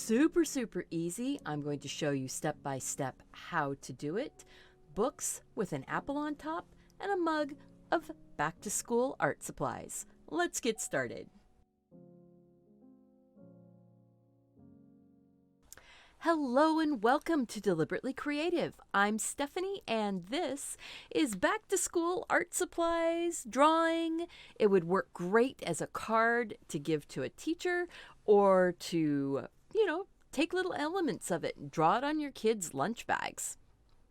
super, super easy. I'm going to show you step by step how to do it. Books with an apple on top and a mug of back to school art supplies. Let's get started. Hello and welcome to Deliberately Creative. I'm Stephanie and this is back to school art supplies, drawing. It would work great as a card to give to a teacher or to, take little elements of it and draw it on your kids' lunch bags.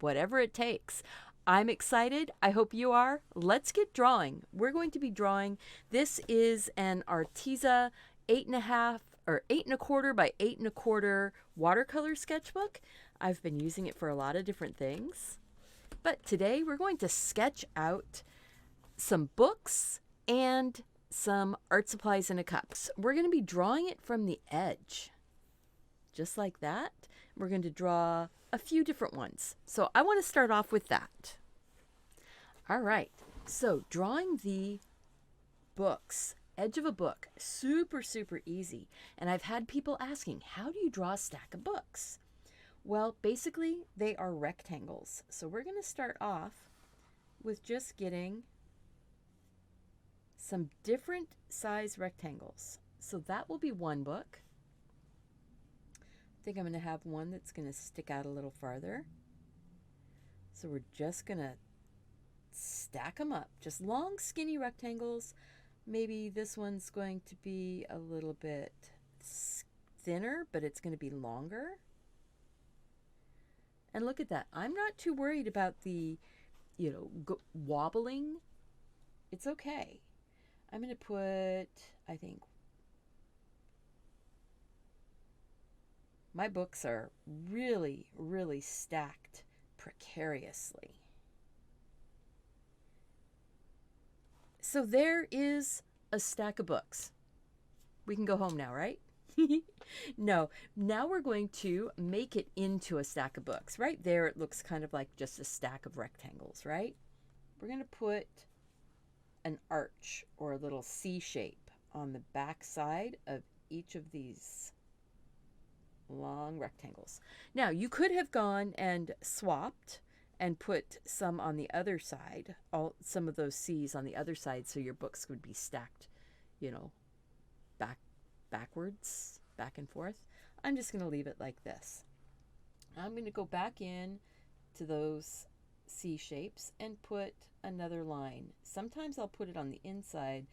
Whatever it takes. I'm excited. I hope you are. Let's get drawing. We're going to be drawing. This is an Arteza 8.25 by 8.25 watercolor sketchbook. I've been using it for a lot of different things. But today we're going to sketch out some books and some art supplies in a cup. So we're going to be drawing it from the edge. Just like that. We're going to draw a few different ones. So I want to start off with that. All right. So drawing the books, edge of a book, super, super easy. And I've had people asking, how do you draw a stack of books? Well, basically, they are rectangles. So we're going to start off with just getting some different size rectangles. So that will be one book. I think I'm going to have one that's going to stick out a little farther. So we're just going to stack them up. Just long, skinny rectangles. Maybe this one's going to be a little bit thinner, but it's going to be longer. And look at that. I'm not too worried about the, wobbling. It's okay. I'm going to put, I think, my books are really, really stacked precariously. So there is a stack of books. We can go home now, right? No, now we're going to make it into a stack of books. Right there, it looks kind of like just a stack of rectangles, right? We're going to put an arch or a little C shape on the back side of each of these long rectangles. Now, you could have gone and swapped and put some on the other side, some of those C's on the other side, so your books would be stacked, backwards, back and forth. I'm just going to leave it like this. I'm going to go back in to those C shapes and put another line. Sometimes I'll put it on the inside,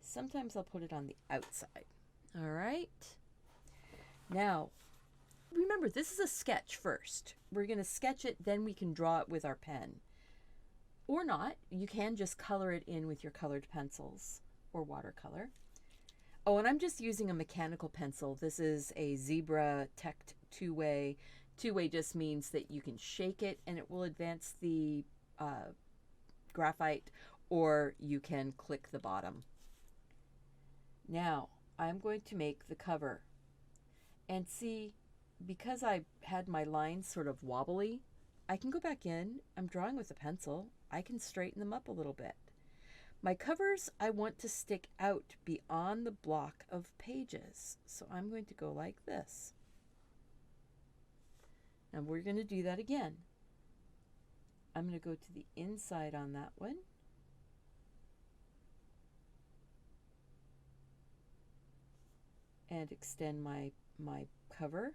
sometimes I'll put it on the outside. All right. Now, remember, this is a sketch first. We're going to sketch it, then we can draw it with our pen. Or not. You can just color it in with your colored pencils or watercolor. Oh, and I'm just using a mechanical pencil. This is a Zebra Tect 2-way. 2-way just means that you can shake it and it will advance the graphite, or you can click the bottom. Now, I'm going to make the cover. And see, because I had my lines sort of wobbly, I can go back in. I'm drawing with a pencil. I can straighten them up a little bit. My covers, I want to stick out beyond the block of pages. So I'm going to go like this. And we're going to do that again. I'm going to go to the inside on that one. And extend my cover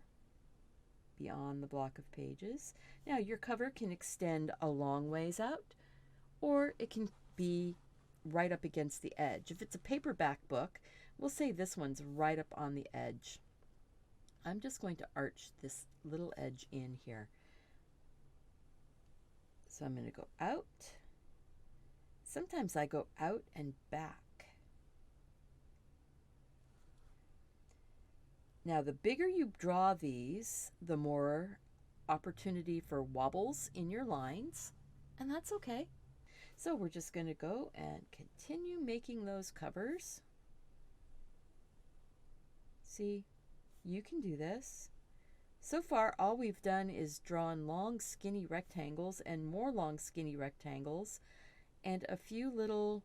beyond the block of pages. Now your cover can extend a long ways out, or it can be right up against the edge. If it's a paperback book, we'll say this one's right up on the edge. I'm just going to arch this little edge in here. So I'm going to go out. Sometimes I go out and back. Now, the bigger you draw these, the more opportunity for wobbles in your lines, and that's okay. So we're just going to go and continue making those covers. See, you can do this. So far, all we've done is drawn long, skinny rectangles and more long, skinny rectangles and a few little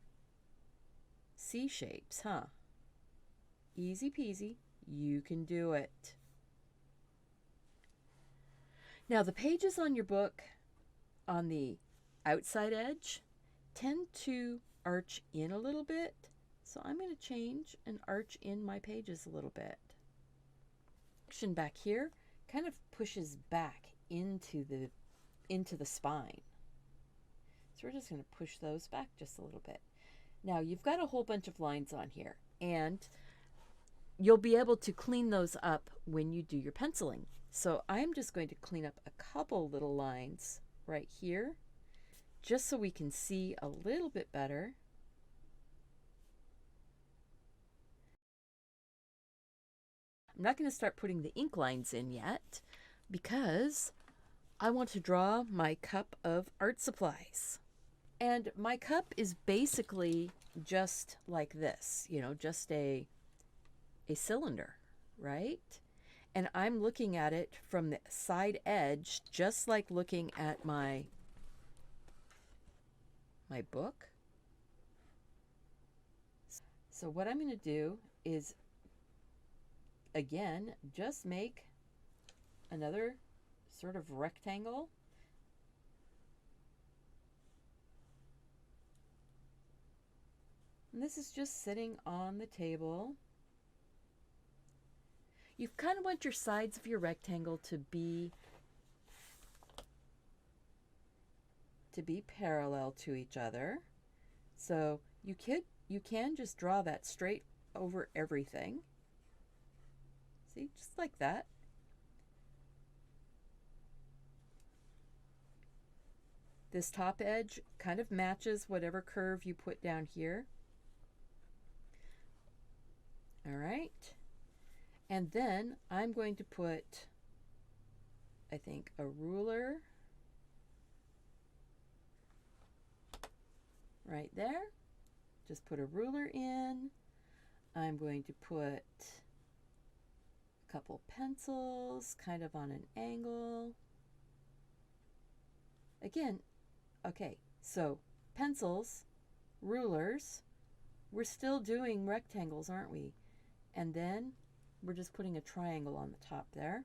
C shapes, huh? Easy peasy. You can do it. Now the pages on your book on the outside edge tend to arch in a little bit. So I'm going to change and arch in my pages a little bit. Section back here kind of pushes back into the spine. So we're just going to push those back just a little bit. Now you've got a whole bunch of lines on here, and you'll be able to clean those up when you do your penciling. So I'm just going to clean up a couple little lines right here, just so we can see a little bit better. I'm not going to start putting the ink lines in yet because I want to draw my cup of art supplies. And my cup is basically just like this, you know, just a cylinder, right? And I'm looking at it from the side edge, just like looking at my book. So what I'm going to do is, again, just make another sort of rectangle. And this is just sitting on the table. You kind of want your sides of your rectangle to be parallel to each other. So you can just draw that straight over everything. See, just like that. This top edge kind of matches whatever curve you put down here. All right. And then I'm going to put, I think, a ruler right there. Just put a ruler in. I'm going to put a couple pencils kind of on an angle. Again, okay, so pencils, rulers, we're still doing rectangles, aren't we? And then we're just putting a triangle on the top there.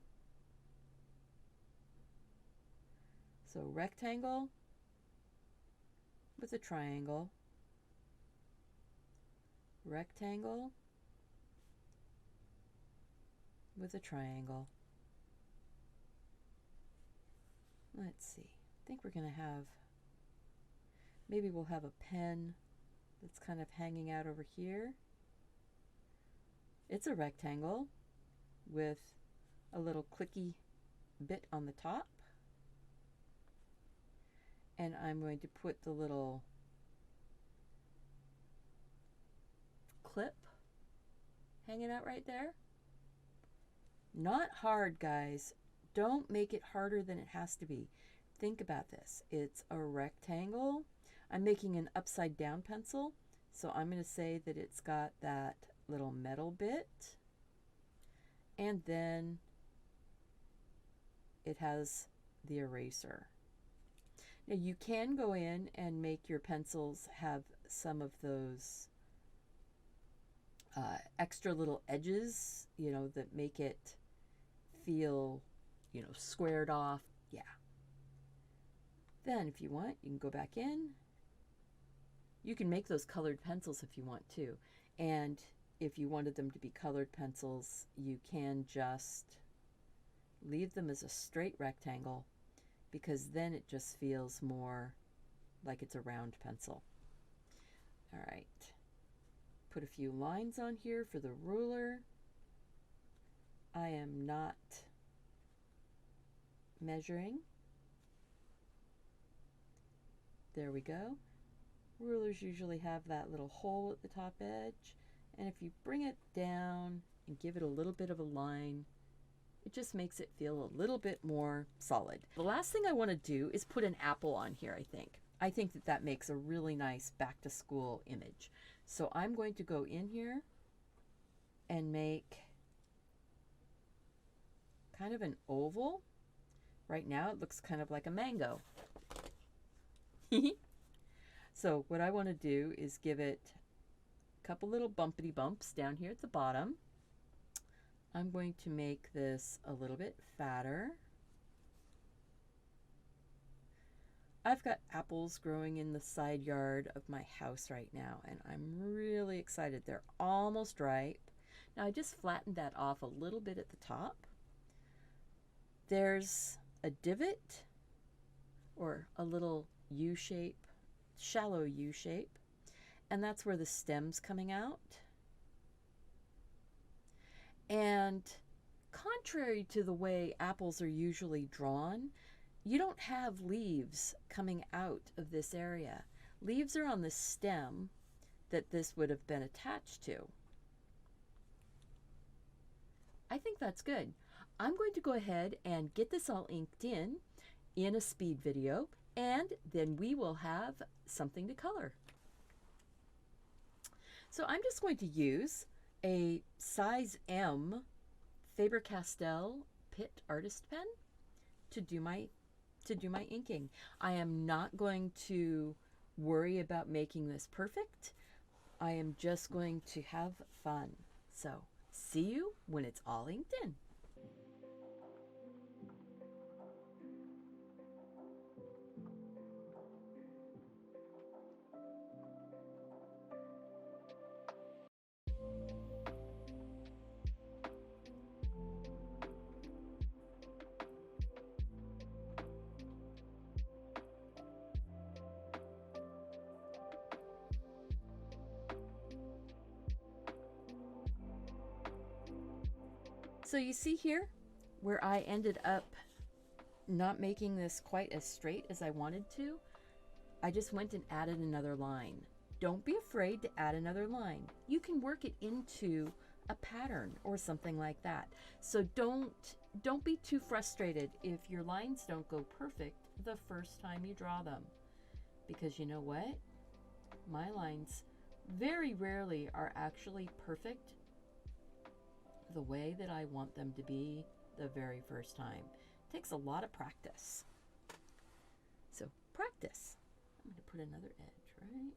So rectangle with a triangle, rectangle with a triangle. Let's see, I think we're going to have, maybe we'll have a pen that's kind of hanging out over here. It's a rectangle with a little clicky bit on the top. And I'm going to put the little clip hanging out right there. Not hard, guys. Don't make it harder than it has to be. Think about this. It's a rectangle. I'm making an upside down pencil, so I'm going to say that it's got that little metal bit, and then it has the eraser. Now you can go in and make your pencils have some of those extra little edges, you know, that make it feel, you know, squared off. Yeah. Then if you want, you can go back in. You can make those colored pencils if you want to. And if you wanted them to be colored pencils, you can just leave them as a straight rectangle, because then it just feels more like it's a round pencil. All right. Put a few lines on here for the ruler. I am not measuring. There we go. Rulers usually have that little hole at the top edge, and if you bring it down and give it a little bit of a line, it just makes it feel a little bit more solid. The last thing I want to do is put an apple on here, I think. I think that that makes a really nice back to school image. So I'm going to go in here and make kind of an oval. Right now it looks kind of like a mango. So what I want to do is give it a couple little bumpity bumps down here at the bottom. I'm going to make this a little bit fatter. I've got apples growing in the side yard of my house right now, and I'm really excited. They're almost ripe. Now I just flattened that off a little bit at the top. There's a divot or a little U shape, shallow U shape, and that's where the stem's coming out. And contrary to the way apples are usually drawn, you don't have leaves coming out of this area. Leaves are on the stem that this would have been attached to. I think that's good. I'm going to go ahead and get this all inked in a speed video, and then we will have something to color. So I'm just going to use a size M Faber-Castell Pitt Artist Pen to do my inking. I am not going to worry about making this perfect. I am just going to have fun. So see you when it's all inked in. So you see here where I ended up not making this quite as straight as I wanted to. I just went and added another line. Don't be afraid to add another line. You can work it into a pattern or something like that. So don't be too frustrated if your lines don't go perfect the first time you draw them. Because you know what? My lines very rarely are actually perfect the way that I want them to be the very first time. It takes a lot of practice. So practice. I'm going to put another edge right here.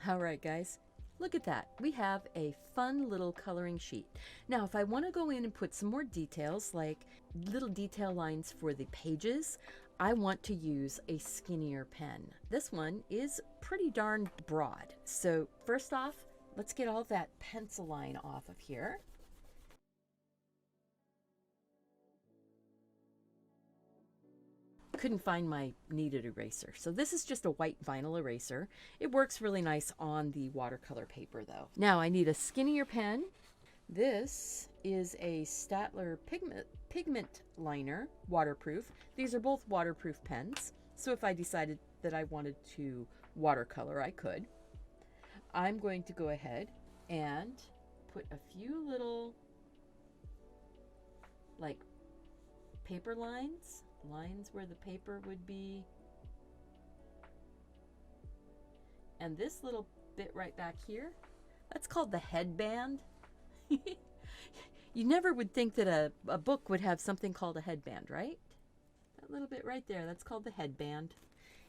All right, guys, look at that. We have a fun little coloring sheet. Now, if I want to go in and put some more details, like little detail lines for the pages, I want to use a skinnier pen. This one is pretty darn broad. So first off, let's get all that pencil line off of here. Couldn't find my kneaded eraser. So this is just a white vinyl eraser. It works really nice on the watercolor paper though. Now I need a skinnier pen. This is a Staedtler pigment liner, waterproof. These are both waterproof pens. So if I decided that I wanted to watercolor, I could. I'm going to go ahead and put a few little like paper lines where the paper would be, and this little bit right back here, that's called the headband. You never would think that a book would have something called a headband, right? That little bit right there, that's called the headband,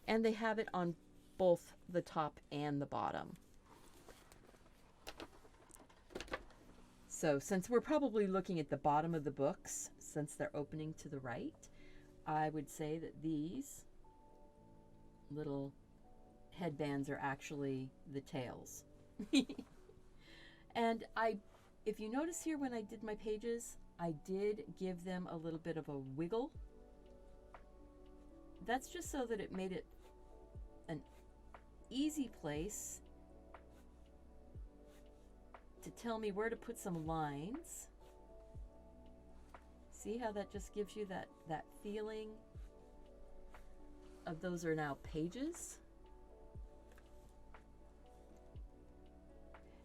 and they have it on both the top and the bottom. So since we're probably looking at the bottom of the books, since they're opening to the right, I would say that these little headbands are actually the tails. And if you notice here when I did my pages, I did give them a little bit of a wiggle. That's just so that it made it an easy place to tell me where to put some lines. See how that just gives you that feeling of those are now pages?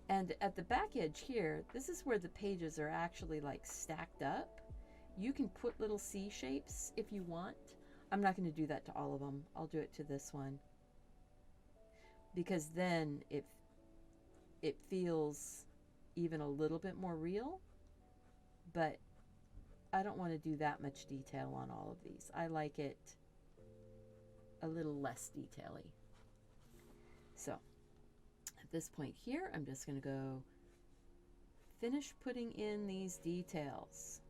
And at the back edge here, this is where the pages are actually like stacked up. You can put little C shapes if you want. I'm not going to do that to all of them. I'll do it to this one. Because then it feels even a little bit more real. But I don't want to do that much detail on all of these. I like it a little less detail-y. So at this point here, I'm just going to go finish putting in these details.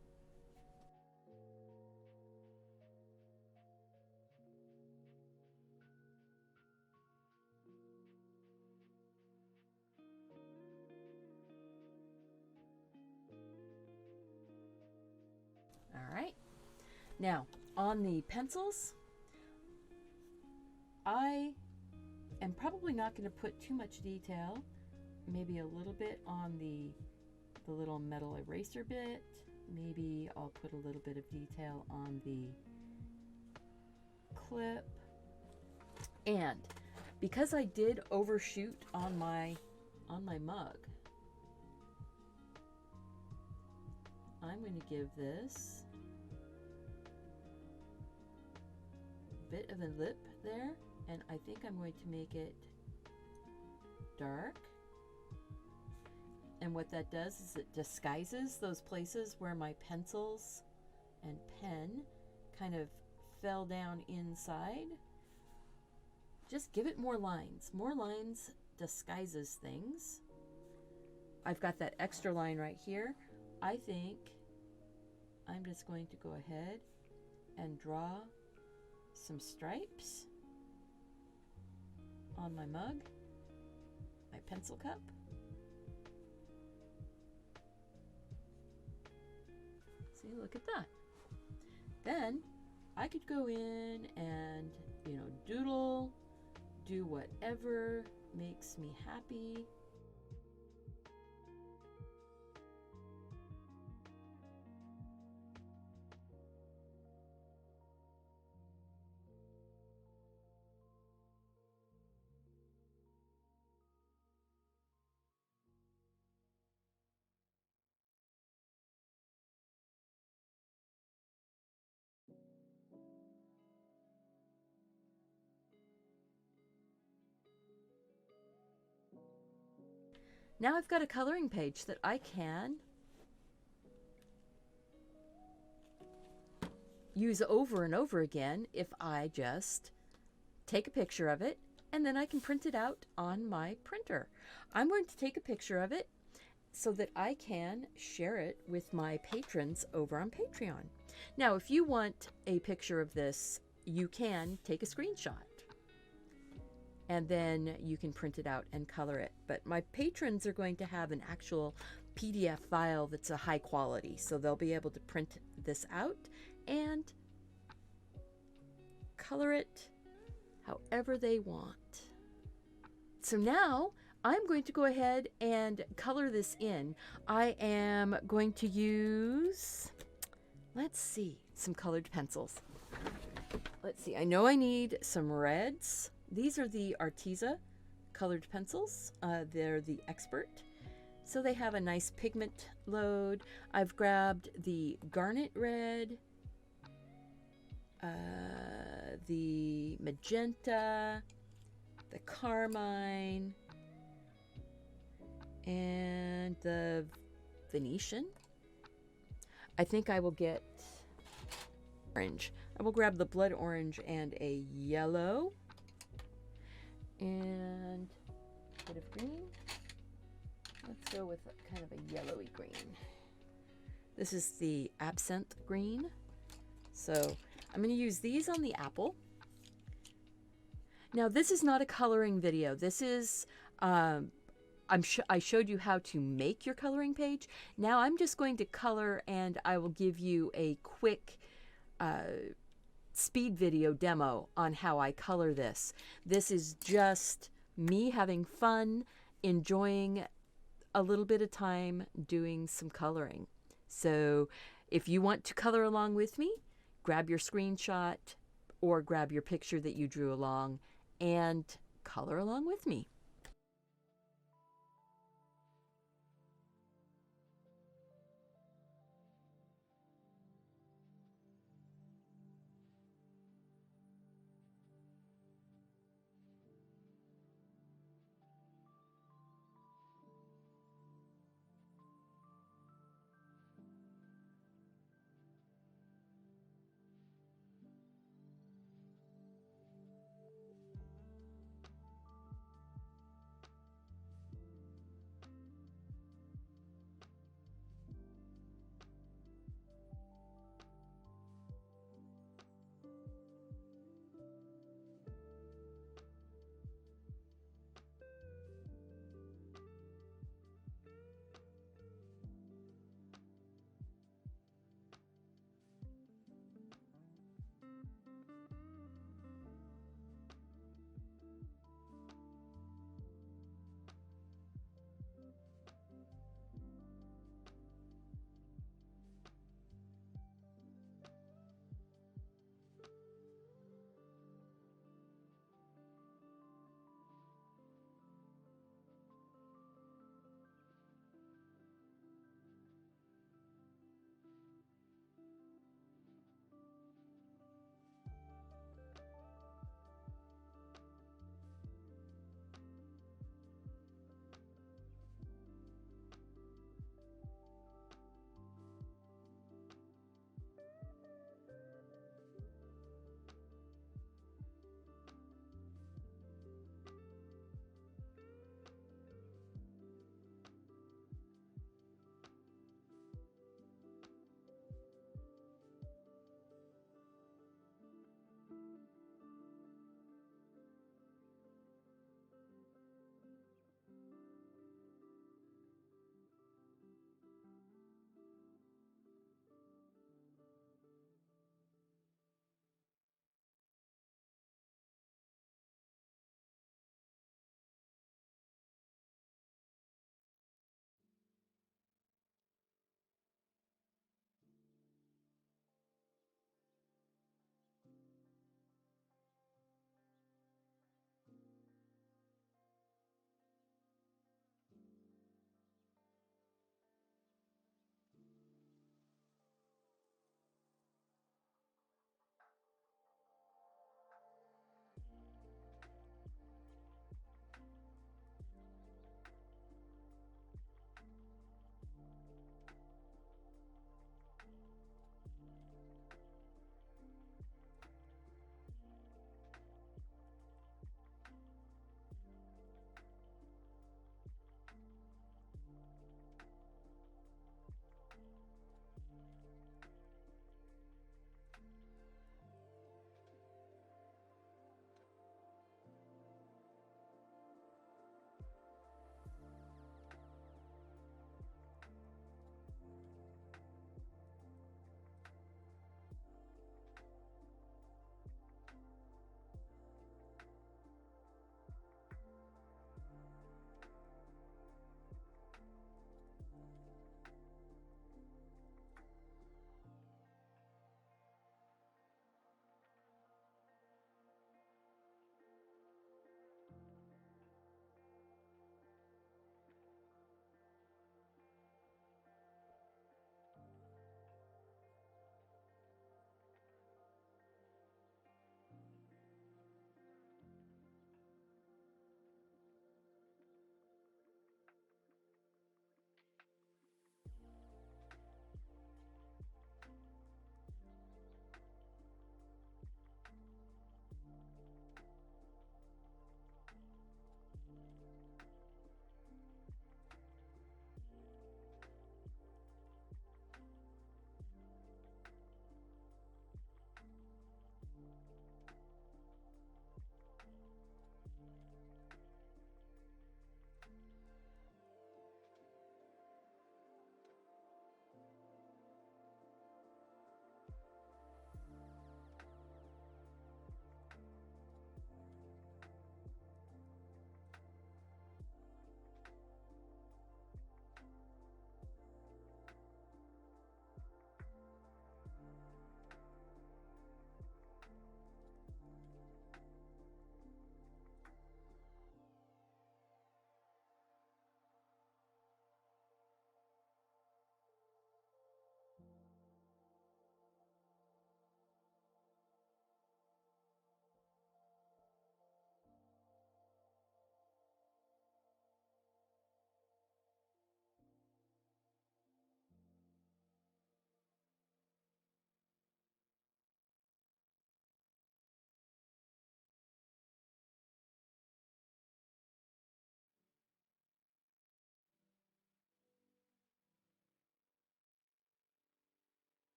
All right. Now, on the pencils, I am probably not going to put too much detail. Maybe a little bit on the little metal eraser bit. Maybe I'll put a little bit of detail on the clip. And because I did overshoot on my mug, I'm going to give this a bit of a lip there, and I think I'm going to make it dark. And what that does is it disguises those places where my pencils and pen kind of fell down inside. Just give it more lines. More lines disguises things. I've got that extra line right here. I think I'm just going to go ahead and draw some stripes on my mug, my pencil cup. See, look at that. Then I could go in and, doodle, do whatever makes me happy. Now I've got a coloring page that I can use over and over again if I just take a picture of it, and then I can print it out on my printer. I'm going to take a picture of it so that I can share it with my patrons over on Patreon. Now, if you want a picture of this, you can take a screenshot, and then you can print it out and color it. But my patrons are going to have an actual PDF file that's a high quality, so they'll be able to print this out and color it however they want. So now I'm going to go ahead and color this in. I am going to use, let's see, some colored pencils. Let's see, I know I need some reds. These are the Arteza colored pencils. They're the Expert. So they have a nice pigment load. I've grabbed the garnet red, the magenta, the carmine, and the Venetian. I think I will get orange. I will grab the blood orange and a yellow. And a bit of green. Let's go with kind of a yellowy green. This is the absinthe green. So I'm going to use these on the apple. Now this is not a coloring video. This is, I showed you how to make your coloring page. Now I'm just going to color, and I will give you a quick speed video demo on how I color this. This is just me having fun, enjoying a little bit of time doing some coloring. So if you want to color along with me, grab your screenshot or grab your picture that you drew along and color along with me.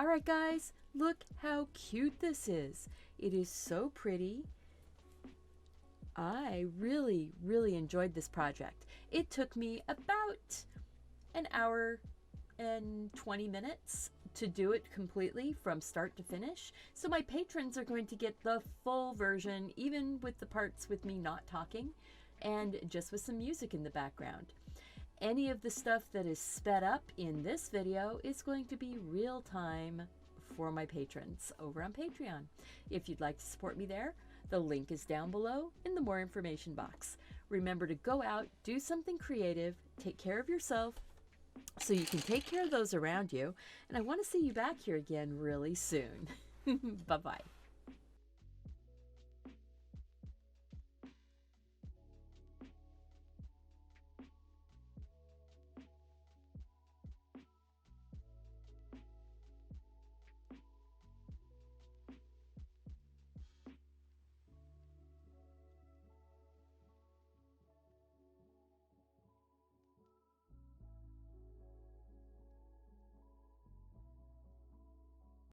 All right, guys, look how cute this is. It is so pretty. I really, really enjoyed this project. It took me about an hour and 20 minutes to do it completely from start to finish. So my patrons are going to get the full version, even with the parts with me not talking and just with some music in the background. Any of the stuff that is sped up in this video is going to be real time for my patrons over on Patreon. If you'd like to support me there, the link is down below in the more information box. Remember to go out, do something creative, take care of yourself so you can take care of those around you. And I want to see you back here again really soon. Bye-bye.